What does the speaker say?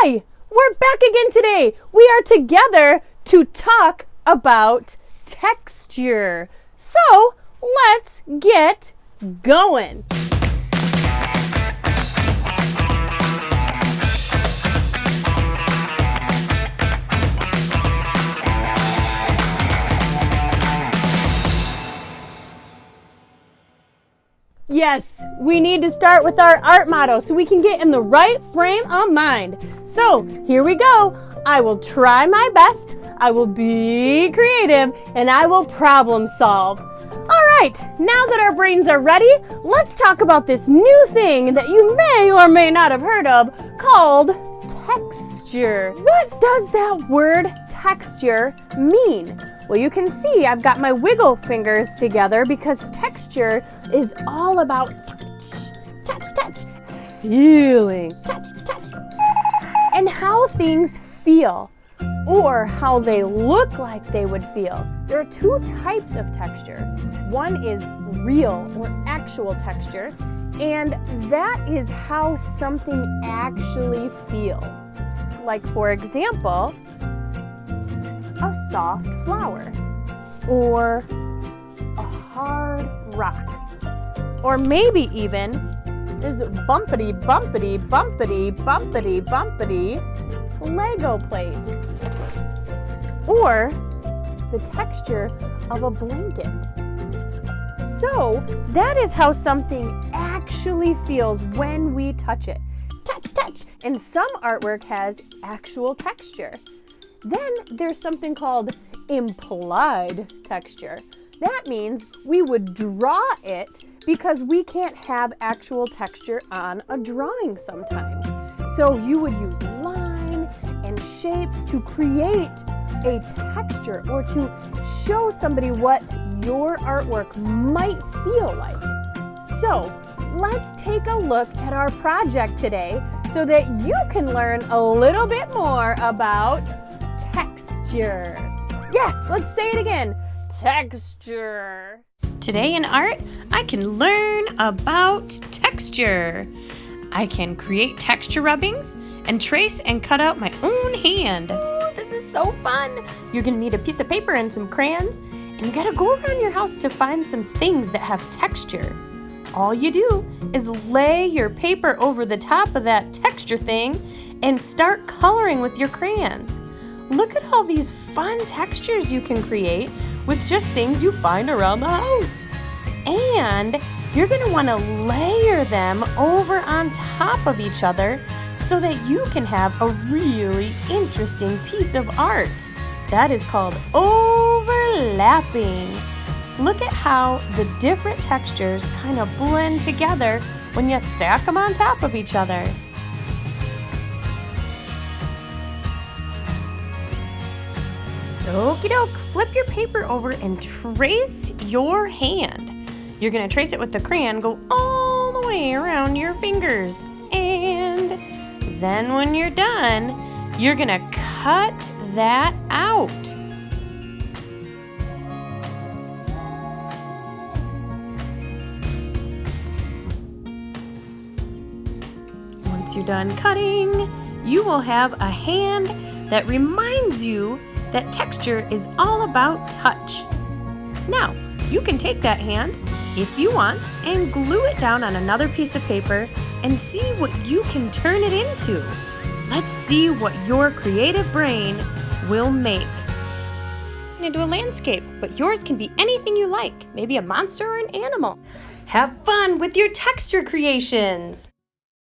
Hi, we're back again today. We are together to talk about texture. So let's get going. Yes, we need to start with our art motto so we can get in the right frame of mind. So here we go. I will try my best, I will be creative, and I will problem solve. All right, now that our brains are ready, let's talk about this new thing that you may or may not have heard of called texture. What does that word texture mean? Well, you can see I've got my wiggle fingers together because texture is all about touch, feeling, touch, and how things feel or how they look like they would feel. There are two types of texture. One is real or actual texture, and that is how something actually feels. Like, for example, a soft flower, or a hard rock, or maybe even this bumpity Lego plate, or the texture of a blanket. So that is how something actually feels when we touch it. Touch. And some artwork has actual texture. Then there's something called implied texture. That means we would draw it because we can't have actual texture on a drawing sometimes. So you would use line and shapes to create a texture or to show somebody what your artwork might feel like. So let's take a look at our project today so that you can learn a little bit more about texture. Yes, let's say it again. Texture. Today in art, I can learn about texture. I can create texture rubbings and trace and cut out my own hand. Ooh, this is so fun. You're gonna need a piece of paper and some crayons, and you gotta go around your house to find some things that have texture. All you do is lay your paper over the top of that texture thing and start coloring with your crayons. Look at all these fun textures you can create with just things you find around the house. And you're going to want to layer them over on top of each other so that you can have a really interesting piece of art. That is called overlapping. Look at how the different textures kind of blend together when you stack them on top of each other. Okie doke, flip your paper over and trace your hand. You're gonna trace it with the crayon, go all the way around your fingers. And then when you're done, you're gonna cut that out. Once you're done cutting, you will have a hand that reminds you that texture is all about touch. Now, you can take that hand, if you want, and glue it down on another piece of paper and see what you can turn it into. Let's see what your creative brain will make. Into a landscape, but yours can be anything you like, maybe a monster or an animal. Have fun with your texture creations!